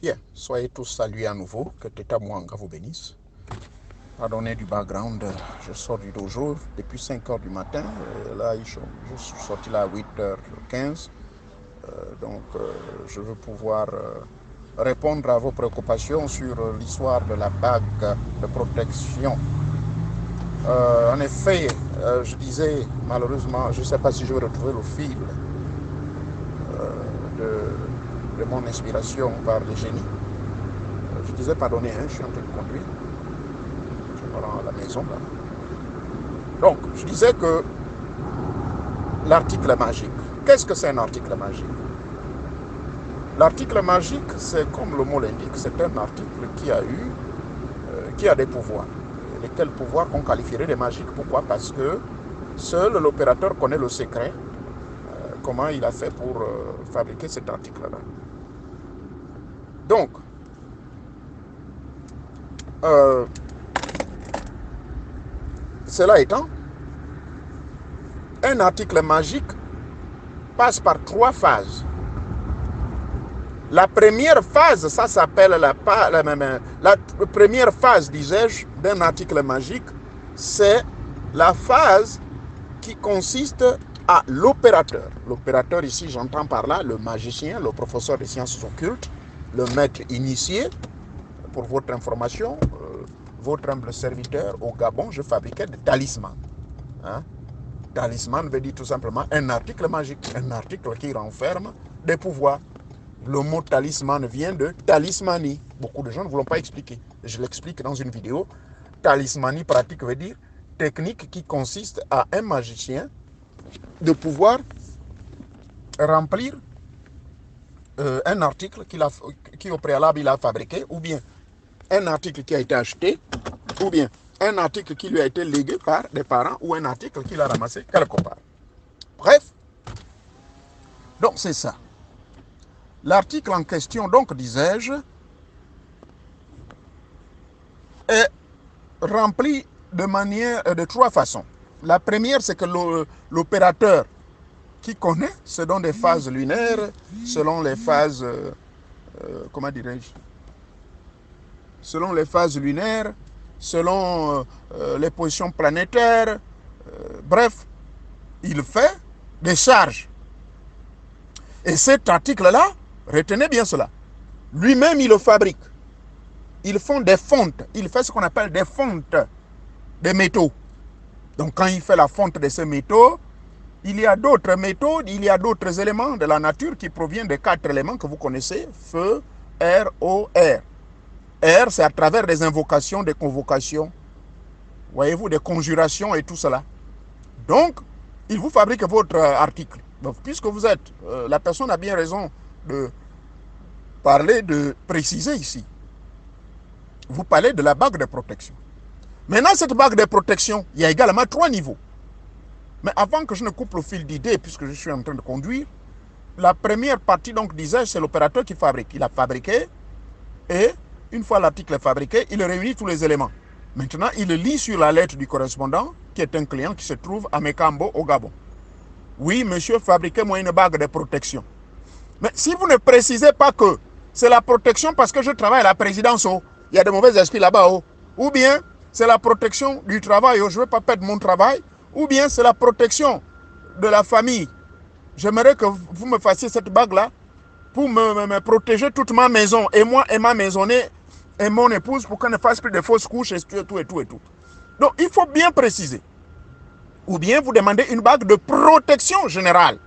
Bien, soyez tous salués à nouveau, que Teta Mwanga vous bénisse. Pardonnez du background, je sors du dojo depuis 5 h du matin. Là, je suis sorti là à 8 h 15. Donc, je veux pouvoir répondre à vos préoccupations sur l'histoire de la bague de protection. En effet, je disais, malheureusement, je ne sais pas si je vais retrouver le fil de mon inspiration par les génies. Je disais, pardonnez, je suis en train de conduire. Je me rends à la maison là. Donc, je disais que l'article magique. Qu'est-ce que c'est un article magique? L'article magique, c'est comme le mot l'indique, c'est un article qui a des pouvoirs. Lesquels pouvoirs qu'on qualifierait de magiques. Pourquoi? Parce que seul l'opérateur connaît le secret, comment il a fait pour fabriquer cet article-là. Donc, cela étant, un article magique passe par 3 phases. La première phase, ça s'appelle la première phase, disais-je, d'un article magique, c'est la phase qui consiste à l'opérateur. L'opérateur ici, j'entends par là le magicien, le professeur de sciences occultes, le maître initié. Pour votre information, votre humble serviteur au Gabon, je fabriquais des talismans. Hein? Talisman veut dire tout simplement un article magique, un article qui renferme des pouvoirs. Le mot talisman vient de talismanie. Beaucoup de gens ne voulont pas expliquer. Je l'explique dans une vidéo. Talismanie pratique veut dire technique qui consiste à un magicien de pouvoir remplir un article qui au préalable il a fabriqué, ou bien un article qui a été acheté, ou bien un article qui lui a été légué par des parents, ou un article qu'il a ramassé quelque part. Bref, donc c'est ça. L'article en question, donc, disais-je, est rempli de 3 façons. La première, c'est que l'opérateur qui connaît, selon des phases lunaires, selon les phases, comment dirais-je, selon les phases lunaires, selon les positions planétaires, bref, il fait des charges. Et cet article-là, retenez bien cela, lui-même il le fabrique. Ils font des fontes, il fait ce qu'on appelle des fontes de métaux. Donc quand il fait la fonte de ces métaux, il y a d'autres métaux, il y a d'autres éléments de la nature qui proviennent des 4 éléments que vous connaissez, feu, air, eau, air. Air, c'est à travers des invocations, des convocations, voyez-vous, des conjurations et tout cela. Donc, il vous fabrique votre article. Donc, puisque vous êtes, la personne a bien raison de parler, de préciser ici. Vous parlez de la bague de protection. Maintenant, cette bague de protection, il y a également 3 niveaux. Mais avant que je ne coupe le fil d'idée, puisque je suis en train de conduire, la première partie, donc, disais, c'est l'opérateur qui fabrique. Il a fabriqué, et une fois l'article fabriqué, il réunit tous les éléments. Maintenant, il le lit sur la lettre du correspondant, qui est un client qui se trouve à Mekambo, au Gabon. Oui, monsieur, fabriquez-moi une bague de protection. Mais si vous ne précisez pas que c'est la protection parce que je travaille à la présidence, oh, il y a de mauvais esprits là-bas, oh, ou bien c'est la protection du travail, oh, je ne veux pas perdre mon travail, ou bien c'est la protection de la famille. J'aimerais que vous me fassiez cette bague-là pour me protéger toute ma maison, et moi et ma maisonnée, et mon épouse, pour qu'on ne fasse plus de fausses couches, et tout. Donc, il faut bien préciser. Ou bien vous demandez une bague de protection générale.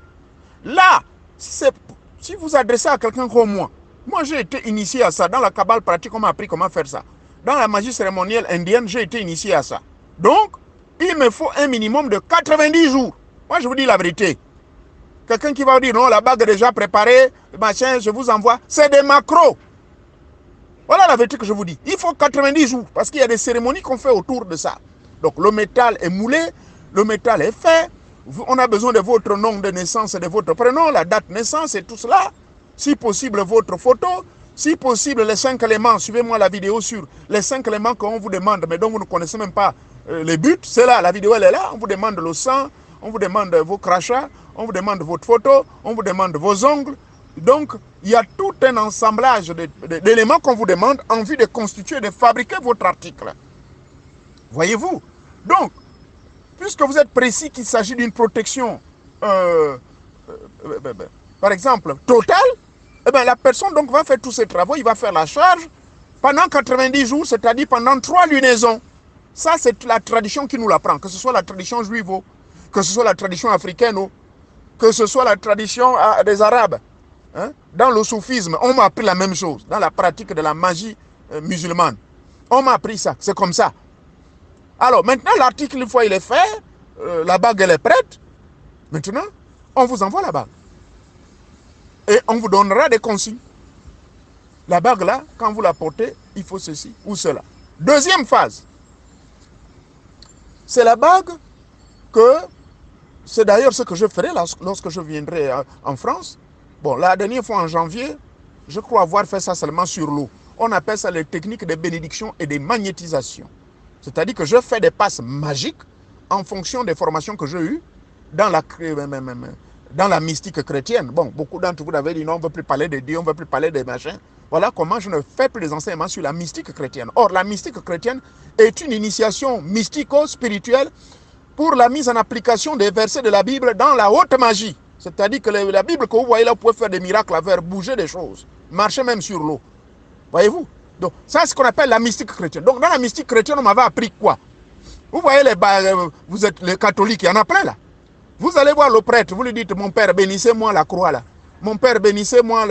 Là, si vous adressez à quelqu'un comme moi j'ai été initié à ça. Dans la cabale pratique, on m'a appris comment faire ça. Dans la magie cérémonielle indienne, j'ai été initié à ça. Donc, il me faut un minimum de 90 jours. Moi, je vous dis la vérité. Quelqu'un qui va vous dire, non, la bague est déjà préparée, machin, je vous envoie. C'est des macros. Voilà la vérité que je vous dis. Il faut 90 jours, parce qu'il y a des cérémonies qu'on fait autour de ça. Donc, le métal est moulé, le métal est fait. On a besoin de votre nom de naissance et de votre prénom, la date de naissance et tout cela. Si possible, votre photo. Si possible, les 5 éléments. Suivez-moi la vidéo sur les 5 éléments qu'on vous demande, mais dont vous ne connaissez même pas les buts. C'est là, la vidéo, elle est là. On vous demande le sang, on vous demande vos crachats, on vous demande votre photo, on vous demande vos ongles, Donc, il y a tout un assemblage d'éléments qu'on vous demande en vue de constituer, de fabriquer votre article. Voyez-vous? Donc, puisque vous êtes précis qu'il s'agit d'une protection, par exemple, totale, eh bien, la personne donc va faire tous ses travaux, il va faire la charge pendant 90 jours, c'est-à-dire pendant 3 lunaisons. Ça, c'est la tradition qui nous l'apprend, que ce soit la tradition juive, que ce soit la tradition africaine, que ce soit la tradition des Arabes. Hein? Dans le soufisme, on m'a appris la même chose, dans la pratique de la magie musulmane. On m'a appris ça, c'est comme ça. Alors, maintenant, l'article, une fois il est fait, la bague, elle est prête. Maintenant, on vous envoie la bague. Et on vous donnera des consignes. La bague, là, quand vous la portez, il faut ceci ou cela. Deuxième phase. C'est la bague que, c'est d'ailleurs ce que je ferai lorsque je viendrai en France. Bon, la dernière fois en janvier, je crois avoir fait ça seulement sur l'eau. On appelle ça les techniques de bénédiction et de magnétisation. C'est-à-dire que je fais des passes magiques en fonction des formations que j'ai eues dans la mystique chrétienne. Bon, beaucoup d'entre vous avez dit non, on ne veut plus parler de Dieu, on ne veut plus parler des machins. Voilà comment je ne fais plus des enseignements sur la mystique chrétienne. Or, la mystique chrétienne est une initiation mystico-spirituelle pour la mise en application des versets de la Bible dans la haute magie. C'est-à-dire que la Bible que vous voyez là, vous pouvez faire des miracles, faire bouger des choses, marcher même sur l'eau. Voyez-vous? Donc, ça, c'est ce qu'on appelle la mystique chrétienne. Donc, dans la mystique chrétienne, on m'avait appris quoi? Vous voyez, vous êtes les catholiques, il y en a plein là. Vous allez voir le prêtre, vous lui dites, mon père, bénissez-moi la croix là. Mon père, bénissez-moi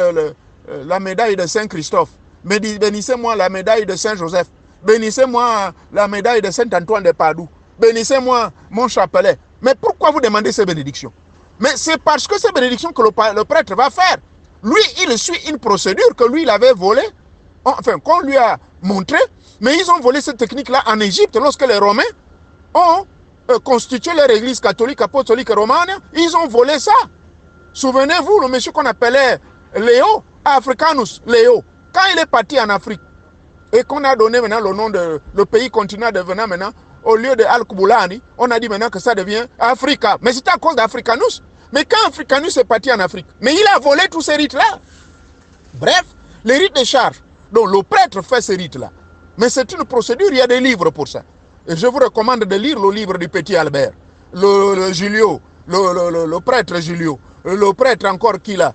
la médaille de Saint-Christophe. Bénissez-moi la médaille de Saint-Joseph. Bénissez-moi la médaille de Saint-Antoine de Padoue. Bénissez-moi mon chapelet. Mais pourquoi vous demandez ces bénédictions? Mais c'est parce que ces bénédictions que le prêtre va faire. Lui, il suit une procédure que lui, il avait volée, enfin, qu'on lui a montré, mais ils ont volé cette technique-là en Égypte lorsque les Romains ont constitué leur église catholique, apostolique romane, ils ont volé ça. Souvenez-vous, le monsieur qu'on appelait Léo, Africanus Léo, quand il est parti en Afrique, et qu'on a donné maintenant le nom de, le pays continue à devenir maintenant, au lieu de Al-Kuboulani, on a dit maintenant que ça devient Africa. Mais c'était à cause d'Africanus. Mais quand Africanus est parti en Afrique, mais il a volé tous ces rites-là. Bref, les rites de charge. Donc le prêtre fait ces rites-là. Mais c'est une procédure, il y a des livres pour ça. Et je vous recommande de lire le livre du petit Albert, le Julio, le prêtre Julio, le prêtre encore qui l'a,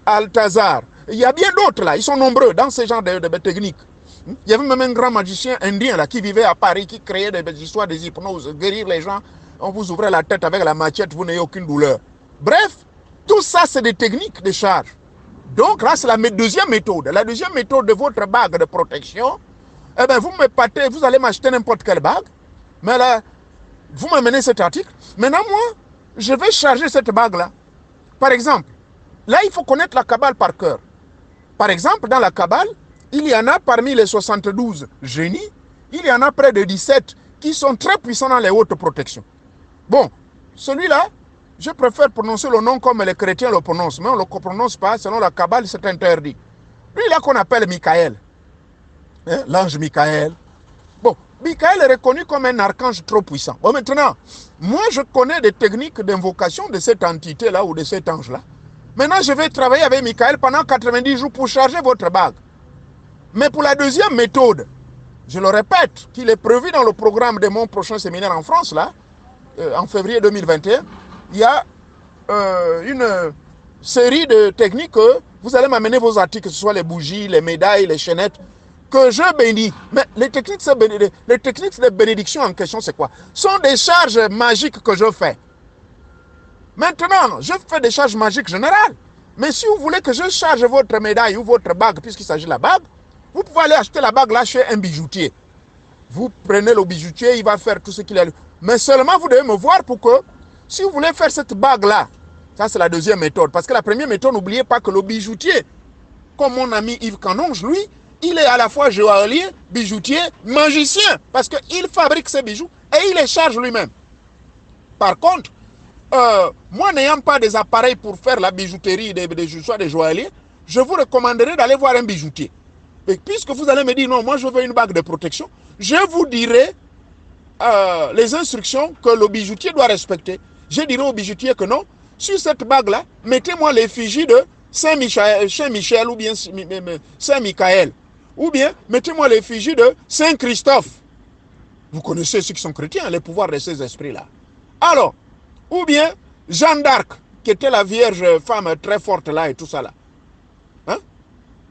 Altazar. Il y a bien d'autres là, ils sont nombreux dans ce genre de techniques. Il y avait même un grand magicien indien là qui vivait à Paris, qui créait des histoires, des hypnoses, guérir les gens. On vous ouvrait la tête avec la machette, vous n'avez aucune douleur. Bref, tout ça c'est des techniques de charge. Donc là c'est la deuxième méthode. La deuxième méthode de votre bague de protection, eh bien vous m'épatez, vous allez m'acheter n'importe quelle bague, mais là, vous m'amenez cet article. Maintenant moi, je vais charger cette bague là. Par exemple, là il faut connaître la Kabbale par cœur. Par exemple, dans la Kabbale, il y en a parmi les 72 génies, il y en a près de 17 qui sont très puissants dans les hautes protections. Bon, celui-là, je préfère prononcer le nom comme les chrétiens le prononcent, mais on ne le prononce pas, selon la Kabbale, c'est interdit. Lui, là qu'on appelle Michael, hein, l'ange Michael. Bon, Michael est reconnu comme un archange trop puissant. Bon, maintenant, moi, je connais des techniques d'invocation de cette entité-là ou de cet ange-là. Maintenant, je vais travailler avec Michael pendant 90 jours pour charger votre bague. Mais pour la deuxième méthode, je le répète, qu'il est prévu dans le programme de mon prochain séminaire en France, là, en février 2021, il y a une série de techniques que vous allez m'amener vos articles, que ce soit les bougies, les médailles, les chaînettes, que je bénis. Mais les techniques de bénédiction en question, c'est quoi? Ce sont des charges magiques que je fais. Maintenant, je fais des charges magiques générales. Mais si vous voulez que je charge votre médaille ou votre bague, puisqu'il s'agit de la bague, vous pouvez aller acheter la bague là chez un bijoutier. Vous prenez le bijoutier, il va faire tout ce qu'il a. Mais seulement vous devez me voir pour que, si vous voulez faire cette bague là, ça c'est la deuxième méthode. Parce que la première méthode, n'oubliez pas que le bijoutier, comme mon ami Yves Canonge, lui, il est à la fois joaillier, bijoutier, magicien. Parce qu'il fabrique ses bijoux et il les charge lui-même. Par contre, moi n'ayant pas des appareils pour faire la bijouterie des joailliers, je vous recommanderais d'aller voir un bijoutier. Et puisque vous allez me dire non, moi je veux une bague de protection, je vous dirai les instructions que le bijoutier doit respecter. Je dirai au bijoutier que non, sur cette bague-là, mettez-moi l'effigie de Saint-Michel ou bien Saint-Michael. Ou bien, mettez-moi l'effigie de Saint-Christophe. Vous connaissez ceux qui sont chrétiens, les pouvoirs de ces esprits-là. Alors, ou bien Jeanne d'Arc, qui était la vierge femme très forte là et tout ça là. Hein?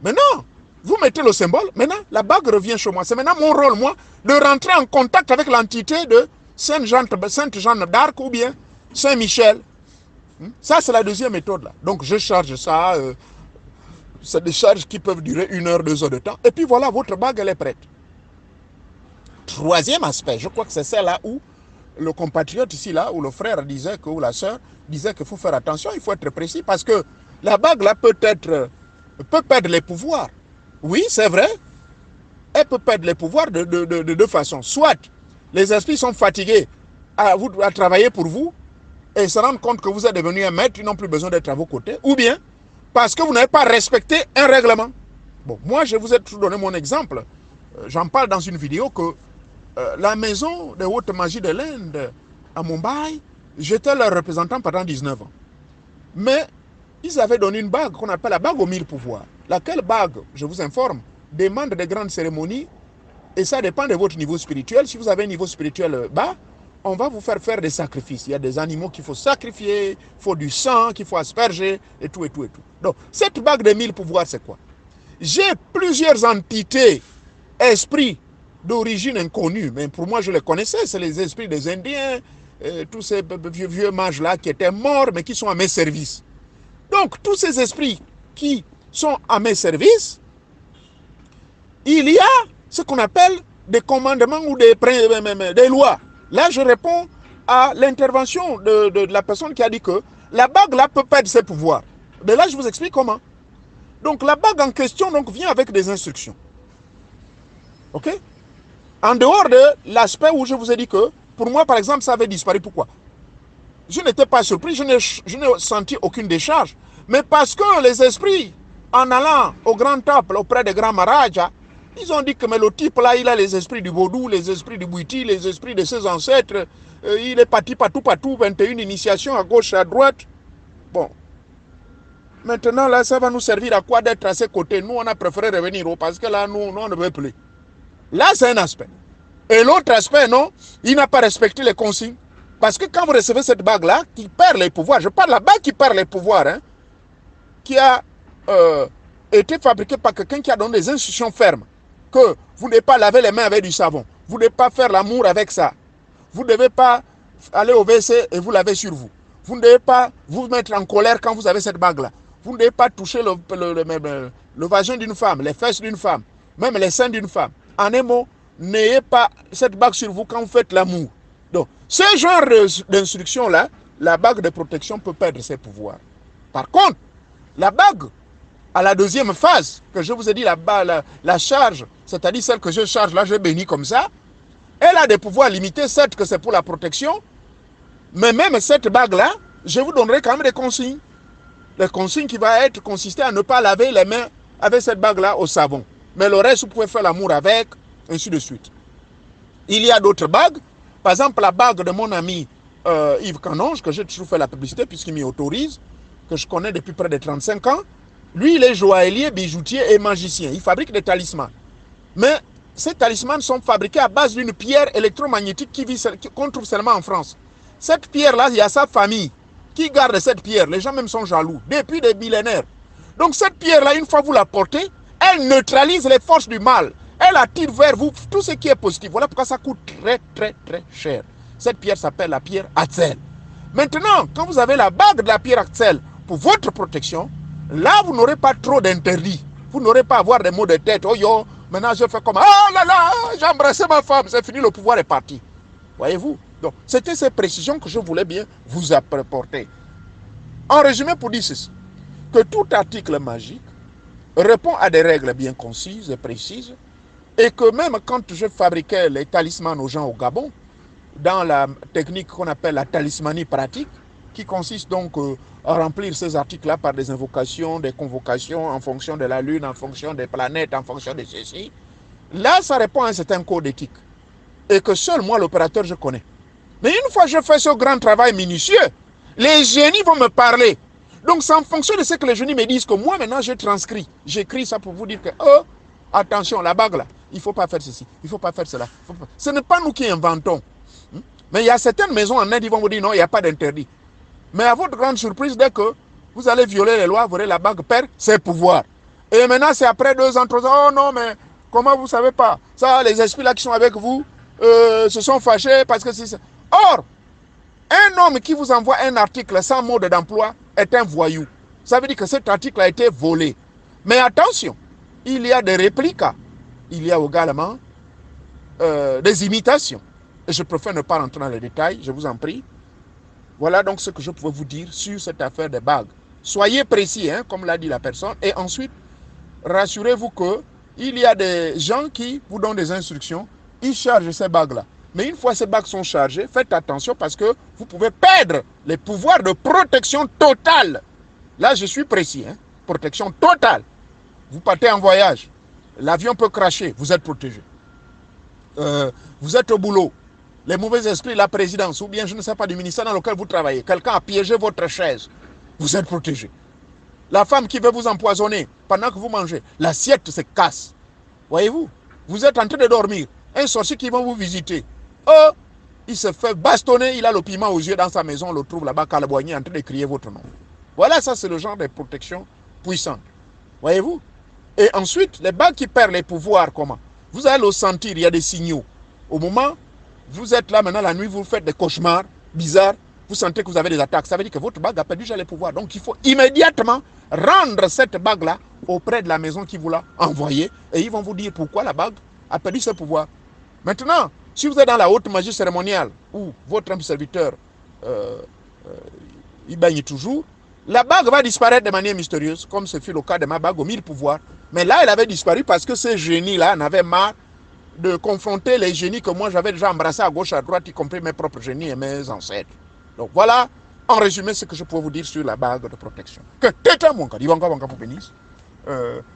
Maintenant, vous mettez le symbole, maintenant la bague revient chez moi. C'est maintenant mon rôle, moi, de rentrer en contact avec l'entité de Sainte Jeanne d'Arc ou bien Saint-Michel. Ça, c'est la deuxième méthode là. Donc, je charge ça. C'est des charges qui peuvent durer 1 heure, 2 heures de temps. Et puis voilà, votre bague, elle est prête. Troisième aspect, je crois que c'est celle-là où le compatriote ici, là, où le frère disait que, ou la sœur disait qu'il faut faire attention, il faut être précis, parce que la bague, là, peut perdre les pouvoirs. Oui, c'est vrai, elle peut perdre les pouvoirs de deux façons. Soit les esprits sont fatigués à travailler pour vous, et se rendent compte que vous êtes devenu un maître, ils n'ont plus besoin d'être à vos côtés, ou bien parce que vous n'avez pas respecté un règlement. Bon, moi, je vous ai toujours donné mon exemple. J'en parle dans une vidéo que la maison de haute magie de l'Inde à Mumbai, j'étais leur représentant pendant 19 ans. Mais ils avaient donné une bague qu'on appelle la bague aux 1000 pouvoirs. Laquelle bague, je vous informe, demande des grandes cérémonies et ça dépend de votre niveau spirituel. Si vous avez un niveau spirituel bas, on va vous faire des sacrifices. Il y a des animaux qu'il faut sacrifier, il faut du sang qu'il faut asperger et tout et tout et tout. Donc, cette bague de 1000 pouvoirs, c'est quoi? J'ai plusieurs entités, esprits d'origine inconnue, mais pour moi, je les connaissais. C'est les esprits des Indiens, tous ces vieux mages-là qui étaient morts, mais qui sont à mes services. Donc, tous ces esprits qui sont à mes services, il y a ce qu'on appelle des commandements ou des lois. Là, je réponds à l'intervention de la personne qui a dit que la bague là peut perdre ses pouvoirs. Mais là, je vous explique comment. Donc, la bague en question donc, vient avec des instructions. OK? En dehors de l'aspect où je vous ai dit que, pour moi, par exemple, ça avait disparu. Pourquoi? Je n'étais pas surpris, je n'ai senti aucune décharge. Mais parce que les esprits, en allant au grand temple auprès des grands Maharajas, ils ont dit que mais le type là, il a les esprits du vaudou, les esprits du Bouiti, les esprits de ses ancêtres. Il est parti partout, 21 initiations à gauche et à droite. Bon. Maintenant, là, ça va nous servir à quoi d'être à ses côtés? Nous, on a préféré revenir parce que là, nous, on ne veut plus. Là, c'est un aspect. Et l'autre aspect, non, il n'a pas respecté les consignes. Parce que quand vous recevez cette bague-là, qui perd les pouvoirs, je parle de la bague qui perd les pouvoirs, hein, qui a été fabriquée par quelqu'un qui a donné des instructions fermes, que vous ne devez pas laver les mains avec du savon, vous ne devez pas faire l'amour avec ça, vous ne devez pas aller au WC et vous laver sur vous, vous ne devez pas vous mettre en colère quand vous avez cette bague-là, vous ne devez pas toucher le vagin d'une femme, les fesses d'une femme, même les seins d'une femme. En un mot, n'ayez pas cette bague sur vous quand vous faites l'amour. Donc, ce genre d'instruction-là, la bague de protection peut perdre ses pouvoirs. Par contre, la bague, à la deuxième phase, que je vous ai dit, la charge, c'est-à-dire celle que je charge, là, je bénis comme ça, elle a des pouvoirs limités, certes que c'est pour la protection, mais même cette bague-là, je vous donnerai quand même des consignes. Les consignes qui vont consister à ne pas laver les mains avec cette bague-là au savon. Mais le reste, vous pouvez faire l'amour avec, ainsi de suite. Il y a d'autres bagues. Par exemple, la bague de mon ami Yves Canonge, que j'ai toujours fait la publicité puisqu'il m'y autorise, que je connais depuis près de 35 ans. Lui, il est joaillier, bijoutier et magicien. Il fabrique des talismans. Mais ces talismans sont fabriqués à base d'une pierre électromagnétique qu'on trouve seulement en France. Cette pierre-là, il y a sa famille qui garde cette pierre. Les gens même sont jaloux, depuis des millénaires. Donc cette pierre-là, une fois vous la portez, elle neutralise les forces du mal. Elle attire vers vous tout ce qui est positif. Voilà pourquoi ça coûte très, très, très cher. Cette pierre s'appelle la pierre Hatzel. Maintenant, quand vous avez la bague de la pierre Hatzel pour votre protection, là, vous n'aurez pas trop d'interdits. Vous n'aurez pas à avoir des maux de tête. Oh yo, maintenant je fais comme, oh là là, j'ai embrassé ma femme, c'est fini, le pouvoir est parti. Voyez-vous? Donc, c'était ces précisions que je voulais bien vous apporter. En résumé, pour dire ceci, que tout article magique répond à des règles bien concises et précises, et que même quand je fabriquais les talismans aux gens au Gabon, dans la technique qu'on appelle la talismanie pratique, qui consiste donc à remplir ces articles-là par des invocations, des convocations en fonction de la lune, en fonction des planètes, en fonction de ceci, là, ça répond à un certain code éthique, et que seul moi, l'opérateur, je connais. Mais une fois que je fais ce grand travail minutieux, Les génies vont me parler. Donc, c'est en fonction de ce que les génies me disent que moi, maintenant, je transcris. J'écris ça pour vous dire que, oh, attention, la bague là, il ne faut pas faire ceci, il ne faut pas faire cela. Ce n'est pas nous qui inventons. Mais il y a certaines maisons en Inde, ils vont vous dire non, il n'y a pas d'interdit. Mais à votre grande surprise, dès que vous allez violer les lois, vous aurez la bague perd ses pouvoirs. Et maintenant, c'est après 2 ans, 3 ans, oh non, mais comment vous ne savez pas? Ça, les esprits là qui sont avec vous se sont fâchés parce que c'est ça. Or, un homme qui vous envoie un article sans mode d'emploi est un voyou. Ça veut dire que cet article a été volé. Mais attention, il y a des réplicas. Il y a également des imitations. Et je préfère ne pas rentrer dans les détails, je vous en prie. Voilà donc ce que je pouvais vous dire sur cette affaire des bagues. Soyez précis, hein, comme l'a dit la personne. Et ensuite, rassurez-vous qu'il y a des gens qui vous donnent des instructions. Ils chargent ces bagues-là. Mais une fois ces bagues sont chargées, faites attention parce que vous pouvez perdre les pouvoirs de protection totale. Là, je suis précis. Hein, protection totale. Vous partez en voyage. L'avion peut cracher. Vous êtes protégé. Vous êtes au boulot. Les mauvais esprits, la présidence, ou bien je ne sais pas, du ministère dans lequel vous travaillez, quelqu'un a piégé votre chaise, vous êtes protégé. La femme qui veut vous empoisonner pendant que vous mangez, l'assiette se casse. Voyez-vous, vous êtes en train de dormir, un sorcier qui va vous visiter, oh, il se fait bastonner, il a le piment aux yeux dans sa maison, on le trouve là-bas, Calboigny, en train de crier votre nom. Voilà, ça c'est le genre de protection puissante. Voyez-vous. Et ensuite, les bagues qui perdent les pouvoirs, comment? Vous allez le sentir, il y a des signaux. Au moment vous êtes là maintenant la nuit, vous faites des cauchemars bizarres, vous sentez que vous avez des attaques. Ça veut dire que votre bague a perdu déjà les pouvoirs. Donc il faut immédiatement rendre cette bague-là auprès de la maison qui vous l'a envoyée. Et ils vont vous dire pourquoi la bague a perdu ses pouvoirs. Maintenant, si vous êtes dans la haute magie cérémoniale, où votre homme serviteur il baigne toujours, la bague va disparaître de manière mystérieuse, comme ce fut le cas de ma bague aux 1000 pouvoirs. Mais là, elle avait disparu parce que ce génie-là en avait marre de confronter les génies que moi j'avais déjà embrassés à gauche, à droite, y compris mes propres génies et mes ancêtres. Donc voilà, en résumé, ce que je peux vous dire sur la bague de protection. Que tête mon cas, pour bénisse.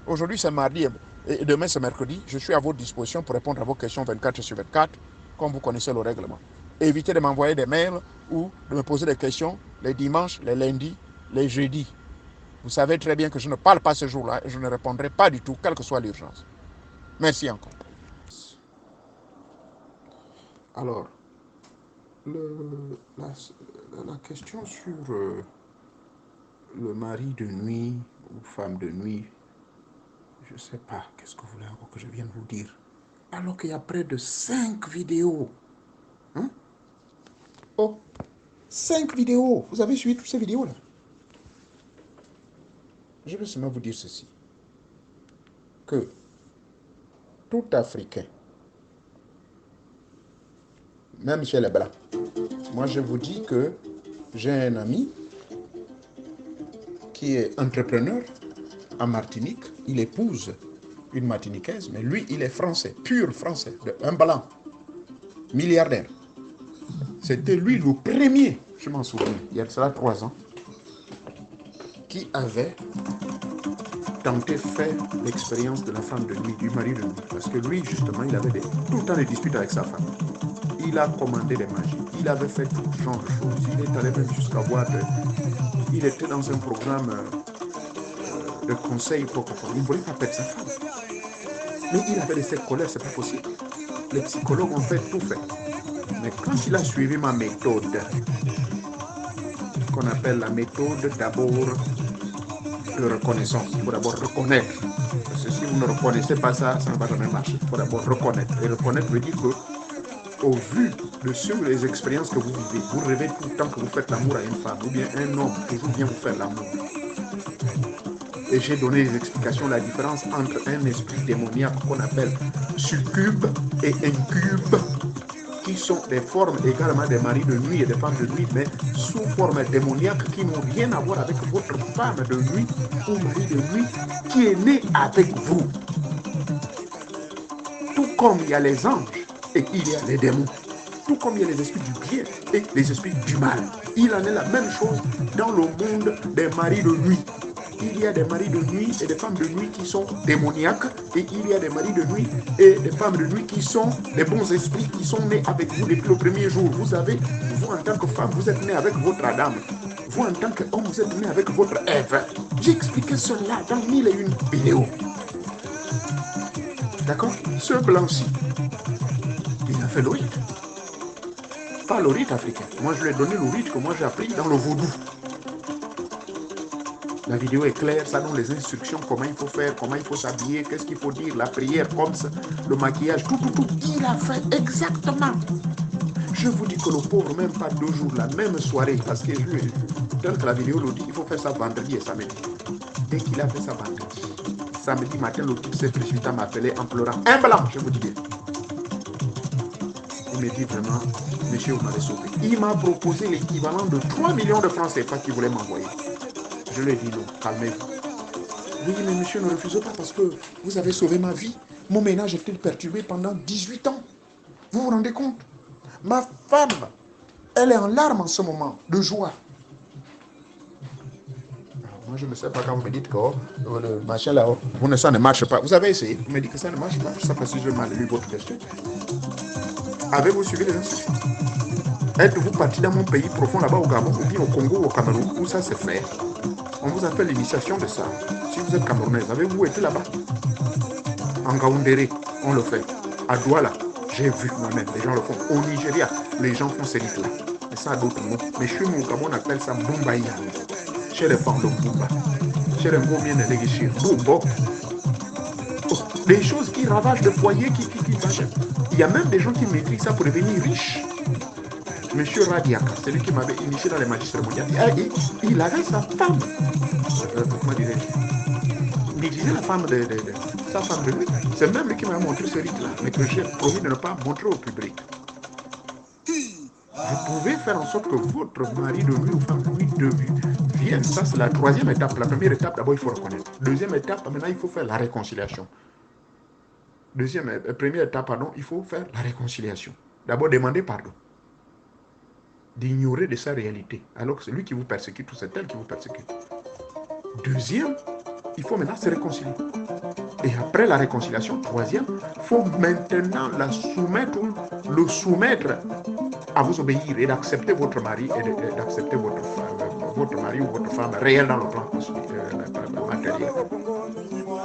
Aujourd'hui c'est mardi et demain c'est mercredi. Je suis à votre disposition pour répondre à vos questions 24 sur 24, comme vous connaissez le règlement. Évitez de m'envoyer des mails ou de me poser des questions les dimanches, les lundis, les jeudis. Vous savez très bien que je ne parle pas ce jour-là et je ne répondrai pas du tout, quelle que soit l'urgence. Merci encore. Alors, la question sur le mari de nuit ou femme de nuit, je ne sais pas, qu'est-ce que vous voulez encore que je vienne vous dire? Alors qu'il y a près de 5 vidéos. Hein? Oh, 5 vidéos. Vous avez suivi toutes ces vidéos-là? Je veux seulement vous dire ceci. Que tout Africain, même chez les Blancs, moi je vous dis que j'ai un ami qui est entrepreneur en Martinique. Il épouse une Martiniquaise, mais lui, il est français, pur français, un Blanc, milliardaire. C'était lui le premier, je m'en souviens, il y a cela 3 ans, qui avait tenté de faire l'expérience de la femme de nuit, du mari de nuit. Parce que lui, justement, il avait tout le temps des disputes avec sa femme. Il a commandé des magies. Il avait fait tout genre de choses. Il est allé même jusqu'à voir il était dans un programme de conseil pour il ne voulait pas perdre sa femme. Mais il avait laissé colère, c'est pas possible. Les psychologues ont fait tout fait. Mais quand il a suivi ma méthode, qu'on appelle la méthode d'abord de reconnaissance, il faut d'abord reconnaître. Parce que si vous ne reconnaissez pas ça, ça ne va jamais marcher. Il faut d'abord reconnaître. Et reconnaître veut dire que, au vu de les expériences que vous vivez, vous rêvez tout le temps que vous faites l'amour à une femme, ou bien un homme toujours vient vous faire l'amour. Et j'ai donné des explications, la différence entre un esprit démoniaque qu'on appelle succube et incube, qui sont des formes également des maris de nuit et des femmes de nuit, mais sous forme démoniaque qui n'ont rien à voir avec votre femme de nuit ou mari de nuit qui est né avec vous. Tout comme il y a les anges et il y a les démons, tout comme il y a les esprits du bien et les esprits du mal. Il en est la même chose dans le monde des maris de nuit. Il y a des maris de nuit et des femmes de nuit qui sont démoniaques, et il y a des maris de nuit et des femmes de nuit qui sont des bons esprits qui sont nés avec vous depuis le premier jour. Vous savez, vous en tant que femme, vous êtes nés avec votre Adam. vous en tant qu'homme, vous êtes né avec votre Ève. J'ai expliqué cela dans 1001 vidéos. D'accord? Ce blanc-ci, il a fait le rite. Pas le rite africain. Moi, je lui ai donné le rite que moi j'ai appris dans le vaudou. La vidéo est claire, ça donne les instructions, comment il faut faire, comment il faut s'habiller, qu'est-ce qu'il faut dire, la prière, comme ça, le maquillage, tout. Il a fait exactement. Je vous dis que le pauvre, même pas 2 jours, la même soirée, parce que tel que la vidéo le dit, il faut faire ça vendredi et samedi. Dès qu'il a fait ça vendredi, samedi matin, le type s'est précipité à m'appeler en pleurant. Un blanc, je vous dis bien. Il me dit vraiment, monsieur, vous m'avez sauvé. Il m'a proposé l'équivalent de 3 millions de francs CFA qu'il voulait m'envoyer. Je lui ai dit non, calmez-vous. Oui, mais monsieur, ne refusez pas parce que vous avez sauvé ma vie. Mon ménage était perturbé pendant 18 ans. Vous vous rendez compte? Ma femme, elle est en larmes en ce moment, de joie. Alors, moi, je ne sais pas quand vous me dites que le machin là, ça ne marche pas. Vous avez essayé, vous me dites que ça ne marche pas. Je ne sais pas si je mal lu votre question. Avez-vous suivi les instructions? Êtes-vous parti dans mon pays profond là-bas au Gabon, ou bien au Congo ou au Cameroun, où ça se fait? On vous appelle l'initiation de ça. Si vous êtes camerounaise, avez-vous été là-bas? En Gaoundéré, on le fait. À Douala, j'ai vu moi-même, les gens le font. Au Nigeria, les gens font ces rites-là. Mais ça a d'autres noms. Mais chez nous, au Gabon, on appelle ça Bumbaïa. Chez les femmes de Bumba. Chez les Ngomiens de Legishir. Bumbo. Des choses qui ravagent le foyer, qui il y a même des gens qui maîtrisent ça pour devenir riches. Monsieur Radiaka, c'est lui qui m'avait initié dans les magies cérémoniales. Il avait sa femme. Comment dirais-je? Il disait la femme sa femme de lui. C'est même lui qui m'a montré ce rite-là, mais que j'ai promis de ne pas montrer au public. Vous pouvez faire en sorte que votre mari de lui ou femme de lui vienne. Ça, c'est la 3e étape. La première étape, d'abord, il faut reconnaître. 2e étape, maintenant, il faut faire la réconciliation. Première étape, pardon, il faut faire la réconciliation. D'abord, demander pardon. D'ignorer de sa réalité, alors que c'est lui qui vous persécute ou c'est elle qui vous persécute. 2e, il faut maintenant se réconcilier. Et après la réconciliation, 3e, il faut maintenant la soumettre ou le soumettre à vous obéir et d'accepter votre mari et d'accepter votre mari ou votre femme réelle dans le plan matériel.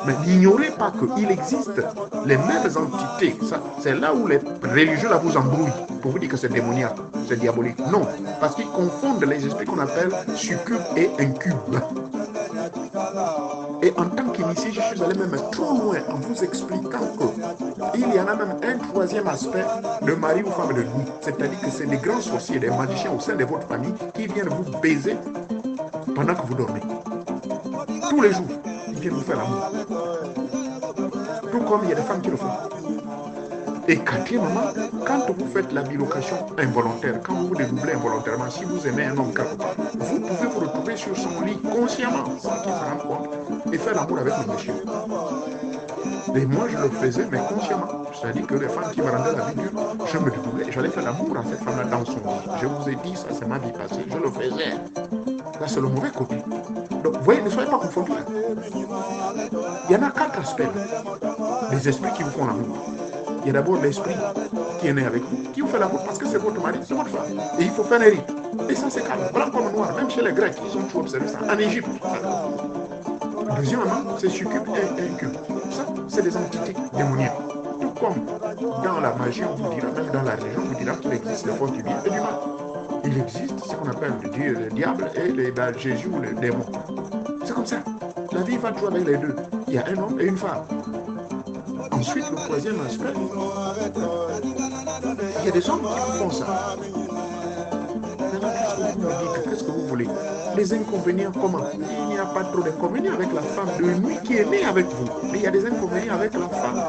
Mais n'ignorez pas qu'il existe les mêmes entités. C'est là où les religieux là vous embrouillent pour vous dire que c'est démoniaque, c'est diabolique. Non, parce qu'ils confondent les esprits qu'on appelle succube et incube. Et en tant qu'initié, je suis allé même trop loin en vous expliquant qu'il y en a même un 3e aspect de mari ou femme de nuit. C'est-à-dire que c'est des grands sorciers, des magiciens au sein de votre famille qui viennent vous baiser pendant que vous dormez. Tous les jours, ils viennent vous faire l'amour. Tout comme il y a des femmes qui le font. Et 4e, quand vous faites la bilocation involontaire, quand vous vous dédoublez involontairement, si vous aimez un homme quelque part, vous pouvez vous retrouver sur son lit consciemment, sans qu'il se rende compte, et faire l'amour avec le monsieur. Et moi, je le faisais, mais consciemment. C'est-à-dire que les femmes qui me rendaient la vie dure, je me dédoublais et j'allais faire l'amour à cette femme-là dans son lit. Je vous ai dit, ça c'est ma vie passée, je le faisais. Là, c'est le mauvais côté. Donc, vous voyez, ne soyez pas confondus. Il y en a 4 aspects. Les esprits qui vous font l'amour. Il y a d'abord l'esprit qui est né avec vous, qui vous fait l'amour parce que c'est votre mari, c'est votre femme. Et il faut faire les rites. Et ça, c'est calme. Blanc comme noir, même chez les Grecs, ils ont toujours observé ça. En Égypte, ça. 2e, c'est succube et incube. Ça, c'est des entités démoniaques. Tout comme dans la magie, on vous dira, même dans la religion, on vous dira qu'il existe les forces du bien et du mal. Il existe ce qu'on appelle le diable et Jésus ou le démon. C'est comme ça. La vie va toujours avec les deux. Il y a un homme et une femme. Ensuite, le 3e aspect, il y a des hommes qui font ça. Maintenant, qu'est-ce que vous voulez? Les inconvénients, comment? Il n'y a pas trop d'inconvénients avec la femme de nuit qui est née avec vous. Mais il y a des inconvénients avec la femme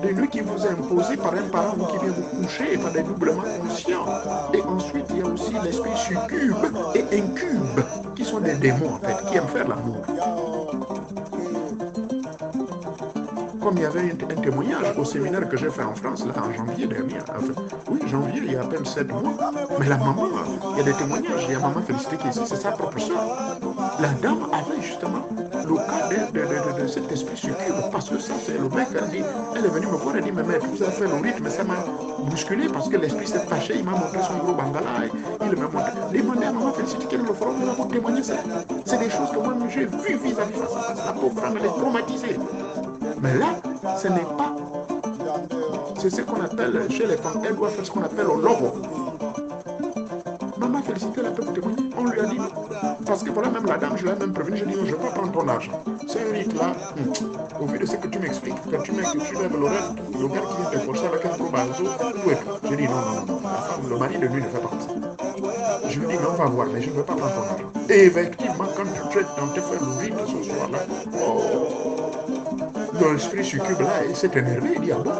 de nuit qui vous est imposée par un parent ou qui vient vous coucher et par des doublements conscients. Et ensuite, il y a aussi l'esprit succube et incube, qui sont des démons, en fait, qui aiment faire l'amour. Comme il y avait un témoignage au séminaire que j'ai fait en France, là, en janvier dernier. Enfin, oui, janvier, il y a à peine 7 mois. Mais la maman, il y a des témoignages. Il y a maman Félicité qui est ici, c'est sa propre soeur. La dame avait justement le cas de cet esprit succube. Parce que ça, c'est le mec, elle est venue me voir, elle dit, mais maître, vous avez fait le rythme, ça m'a bousculé parce que l'esprit s'est fâché, il m'a montré son gros bangala, il m'a montré. Demandez à maman Félicité qu'elle le fera, on va témoigner ça. C'est des choses que moi, j'ai vues vis-à-vis de ça. La pauvre femme, elle est traumatisée. Mais là, ce n'est pas. C'est ce qu'on appelle, chez les femmes, elle doit faire ce qu'on appelle au lobo. Maman Félicité, elle a pu témoigner. On lui a dit non. Parce que voilà, même la dame, je l'ai même prévenu, je lui ai dit non, je ne vais pas prendre ton argent. C'est un rite là, au vu de ce que tu m'expliques, quand tu lèves l'oreille, le gars qui vient te forcer avec un gros bandeau, tout et tout. Je dis non, non, non, la femme, le mari de lui ne fait pas comme ça. Je lui dis, mais on va voir, mais je ne veux pas prendre ton argent. Et effectivement, quand tu traites dans tes frères le rite ce soir-là, l'esprit succube là, il s'est énervé, il dit, ah bon,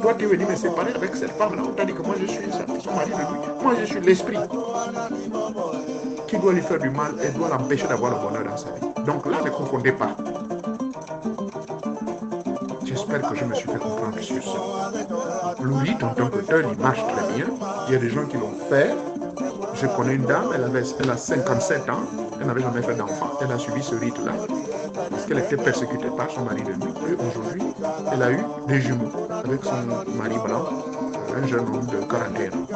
toi tu veux dire, mais c'est pareil avec cette femme-là, on t'a dit que moi je suis son mari de lui, moi je suis l'esprit qui doit lui faire du mal et doit l'empêcher d'avoir le bonheur dans sa vie. Donc là, ne confondez pas. J'espère que je me suis fait comprendre sur ça. Le rite en tant que tel, il marche très bien. Il y a des gens qui l'ont fait. Je connais une dame, elle a 57 ans, elle n'avait jamais fait d'enfant, elle a suivi ce rite-là parce qu'elle était persécutée par son mari de nuit. Et aujourd'hui, elle a eu des jumeaux avec son mari blanc, un jeune homme de 41 ans.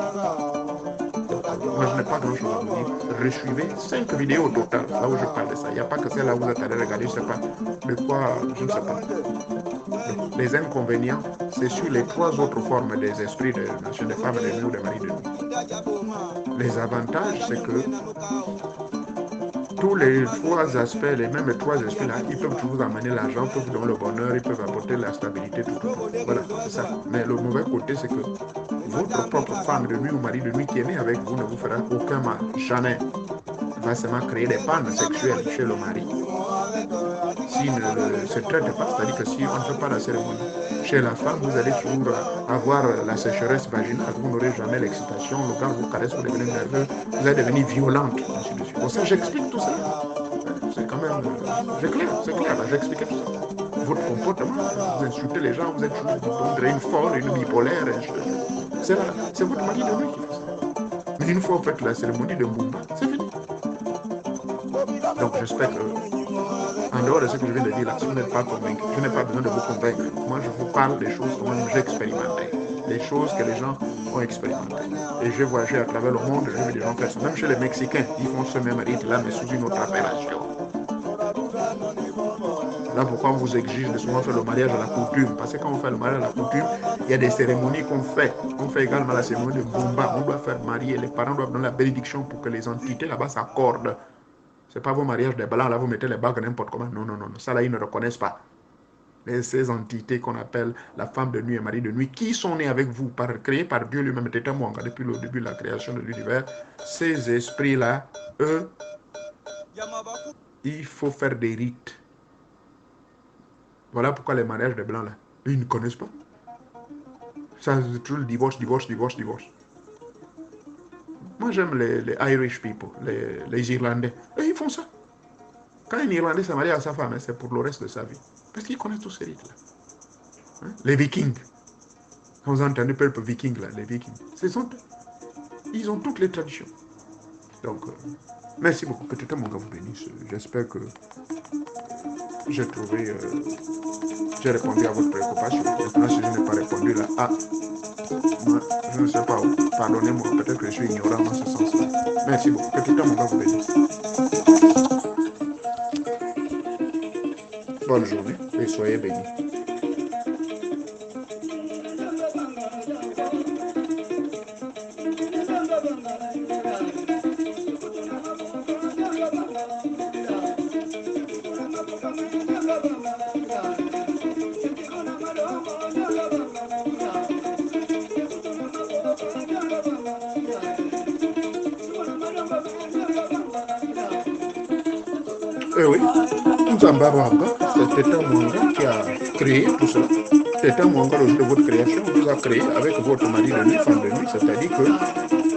Moi, je n'ai pas grand-chose à vous dire. Resuivez 5 vidéos au total, là où je parle de ça. Il n'y a pas que celle-là où vous êtes allé regarder, je ne sais pas de quoi, je ne sais pas. Les inconvénients, c'est sur les 3 autres formes des esprits de nation des femmes, des nuits ou des maris de nuit. Les avantages, c'est que tous les 3 aspects, les mêmes 3 esprits-là, ils peuvent toujours amener l'argent, peuvent donner le bonheur, ils peuvent apporter la stabilité, tout. Voilà, c'est ça. Mais le mauvais côté, c'est que votre propre femme de nuit ou mari de nuit qui est né avec vous ne vous fera aucun mal. Jamais. Il va seulement créer des pannes sexuelles chez le mari. S'il ne se traite pas, c'est-à-dire que si on ne fait pas la cérémonie chez la femme, vous allez toujours avoir la sécheresse vaginale, vous n'aurez jamais l'excitation, le gars vous caresse, vous devenez nerveux, vous allez devenir violente, ainsi de suite. Pour ça, j'explique tout ça. C'est quand même, c'est clair, là, j'explique tout ça. Votre comportement, vous insultez les gens, vous êtes une folle, une bipolaire, c'est votre mari de nuit qui fait ça. Mais une fois vous faites la cérémonie de Mbumba, c'est fini. Donc j'espère que, en dehors de ce que je viens de dire là, si vous n'êtes pas convaincu, je n'ai pas besoin de vous convaincre. Moi, je vous parle des choses que moi j'ai expérimentées, des choses que les gens ont expérimentées. Et j'ai voyagé à travers le monde, j'ai vu des gens faire ça. Même chez les Mexicains, ils font ce même rite là, mais sous une autre appellation. Là, pourquoi on vous exige de souvent faire le mariage à la coutume? Parce que quand on fait le mariage à la coutume, il y a des cérémonies qu'on fait. On fait également la cérémonie de Bumba. On doit faire marier. Les parents doivent donner la bénédiction pour que les entités là-bas s'accordent. Ce n'est pas vos mariages des blancs, là, vous mettez les bagues n'importe comment. Non, non, non. Ça, là, ils ne reconnaissent pas. Ces entités qu'on appelle la femme de nuit et mari de nuit, qui sont nés avec vous, créés par Dieu lui-même, depuis le début de la création de l'univers, ces esprits-là, eux, il faut faire des rites. Voilà pourquoi les mariages des blancs, là, ils ne connaissent pas. Ça, c'est toujours le divorce. Moi, j'aime les Irish people, les Irlandais. Et ils font ça. Quand un Irlandais se marie à sa femme, c'est pour le reste de sa vie. Parce qu'ils connaissent tous ces rites-là. Hein? Les Vikings. Quand vous entendez le peuple viking, là, les Vikings, ils ont toutes les traditions. Donc, merci beaucoup. Que tout le monde vous bénisse. J'espère que j'ai répondu à votre préoccupation. Maintenant, si je n'ai pas répondu là, moi, je ne sais pas où. Pardonnez-moi, peut-être que je suis ignorant dans ce sens-là. Merci beaucoup. Que tout le monde vous bénisse. Bonne journée et soyez bénis. Eh oui, c'est Teta Mwanga qui a créé tout ça. Teta Mwanga, le jour de votre création, vous a créé avec votre mari de nuit, femme de nuit, c'est-à-dire que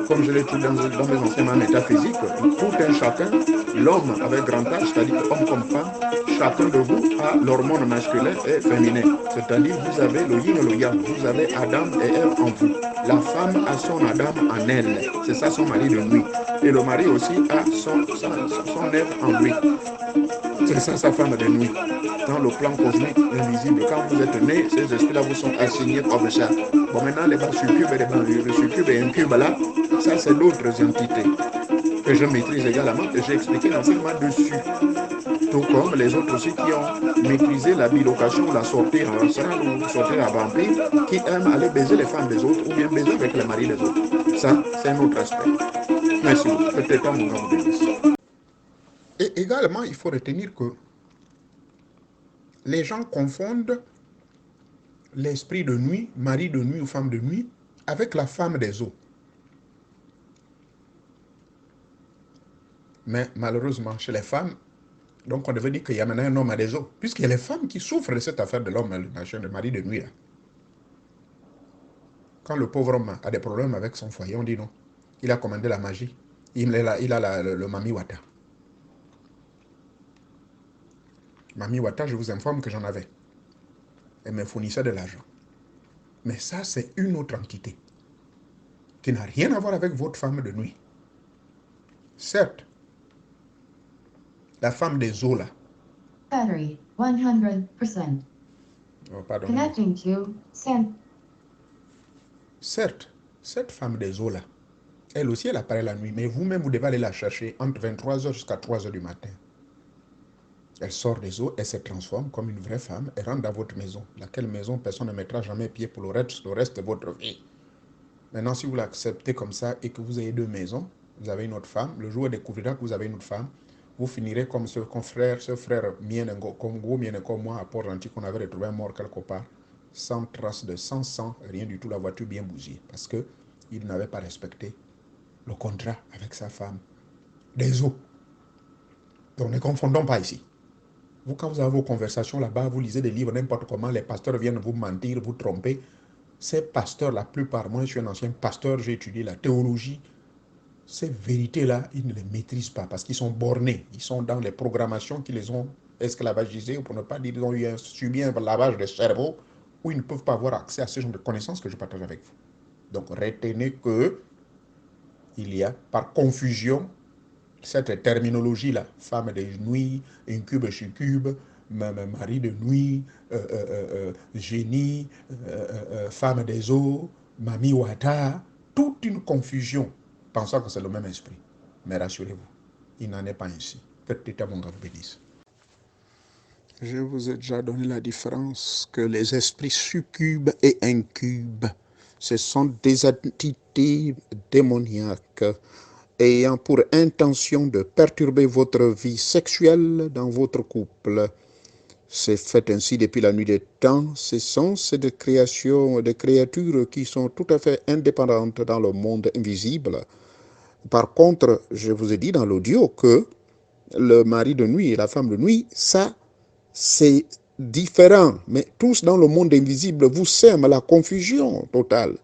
comme je l'ai dit dans mes enseignements métaphysiques, tout un chacun, l'homme avec grand H, c'est-à-dire homme comme femme, chacun de vous a l'hormone masculin et féminin. C'est-à-dire vous avez le yin et le yang, vous avez Adam et Ève en vous. La femme a son Adam en elle, c'est ça son mari de nuit. Et le mari aussi a son Ève en lui. C'est ça sa femme de nuit. Dans le plan cosmique invisible, quand vous êtes né, ces esprits-là vous sont assignés comme ça. Bon, maintenant, les succubes et les succubes et incubes là, ça c'est d'autres entités que je maîtrise également, que j'ai expliqué l'enseignement dessus. Tout comme les autres aussi qui ont maîtrisé la bilocation, la sortir en astral ou sortir à vampire, qui aiment aller baiser les femmes des autres ou bien baiser avec les maris des autres. Ça, c'est un autre aspect. Merci beaucoup. Peut-être mon gars vous bénisse. Et également, il faut retenir que les gens confondent l'esprit de nuit, mari de nuit ou femme de nuit, avec la femme des eaux. Mais malheureusement, chez les femmes, donc on devait dire qu'il y a maintenant un homme à des eaux, puisqu'il y a les femmes qui souffrent de cette affaire de l'homme, le mari de nuit. Là. Quand le pauvre homme a des problèmes avec son foyer, on dit non. Il a commandé la magie. Il a le Mami Wata. Mami Wata, je vous informe que j'en avais. Elle me fournissait de l'argent. Mais ça, c'est une autre entité qui n'a rien à voir avec votre femme de nuit. Certes, la femme des eaux là. Battery 100%. Oh, pardon. Connecting to send. Certes, cette femme des eaux là, elle aussi elle apparaît la nuit, mais vous-même vous devez aller la chercher entre 23h jusqu'à 3h du matin. Elle sort des eaux, elle se transforme comme une vraie femme, elle rentre dans votre maison, laquelle maison personne ne mettra jamais pied pour le reste de votre vie. Maintenant, si vous l'acceptez comme ça et que vous avez deux maisons, vous avez une autre femme, le jour où elle découvrira que vous avez une autre femme, vous finirez comme ce frère Mienengo, comme Go Mienengo, moi, à Port-Gentil, qu'on avait retrouvé mort quelque part, sans trace de sang, rien du tout, la voiture bien bousillée, parce qu'il n'avait pas respecté le contrat avec sa femme des eaux. Donc ne confondons pas ici. Vous, quand vous avez vos conversations là-bas, vous lisez des livres n'importe comment, les pasteurs viennent vous mentir, vous tromper. Ces pasteurs, la plupart, moi je suis un ancien pasteur, j'ai étudié la théologie. Ces vérités-là, ils ne les maîtrisent pas parce qu'ils sont bornés. Ils sont dans les programmations qui les ont esclavagisés, ou pour ne pas dire, ils ont subi un lavage de cerveau, où ils ne peuvent pas avoir accès à ce genre de connaissances que je partage avec vous. Donc retenez que il y a, par confusion, cette terminologie-là, femme de nuit, incube, succube, mari de nuit, génie, femme des eaux, Mami Wata, toute une confusion, pensant que c'est le même esprit. Mais rassurez-vous, il n'en est pas ainsi. Que Tita mon vous bénisse. Je vous ai déjà donné la différence que les esprits succubes et incubes, ce sont des entités démoniaques ayant pour intention de perturber votre vie sexuelle dans votre couple. C'est fait ainsi depuis la nuit des temps. Ce sont des créations, des créatures qui sont tout à fait indépendantes dans le monde invisible. Par contre, je vous ai dit dans l'audio que le mari de nuit et la femme de nuit, ça, c'est différent. Mais tous dans le monde invisible vous sèment la confusion totale.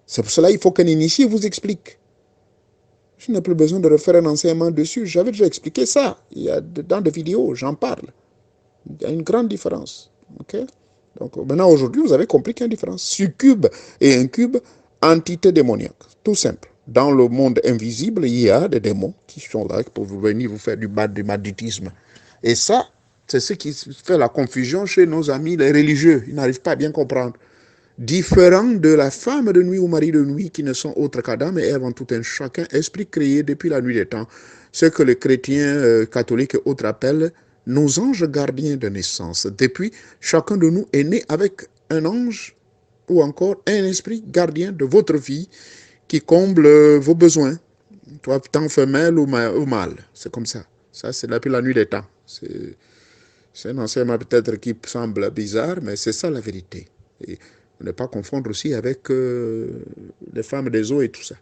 C'est pour cela qu'il faut qu'un initié vous explique. Je n'ai plus besoin de refaire un enseignement dessus. J'avais déjà expliqué ça. Il y a dans des vidéos, j'en parle. Il y a une grande différence. Okay? Donc maintenant, aujourd'hui, vous avez compris qu'il y a une différence. Succube et incube, entité démoniaque. Tout simple. Dans le monde invisible, il y a des démons qui sont là pour venir vous faire du banditisme. Et ça, c'est ce qui fait la confusion chez nos amis, les religieux. Ils n'arrivent pas à bien comprendre. Différents de la femme de nuit ou mari de nuit qui ne sont autres qu'Adam et Ève en tout un chacun, esprit créé depuis la nuit des temps, ce que les chrétiens catholiques et autres appellent nos anges gardiens de naissance. Depuis, chacun de nous est né avec un ange ou encore un esprit gardien de votre vie qui comble vos besoins, tant femelle ou mâle. C'est comme ça. Ça, c'est depuis la nuit des temps. C'est un enseignement peut-être qui semble bizarre, mais c'est ça la vérité. Et ne pas confondre aussi avec les femmes des eaux et tout ça.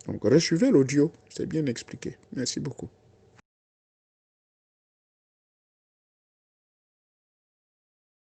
Donc, resuivez l'audio, c'est bien expliqué. Merci beaucoup.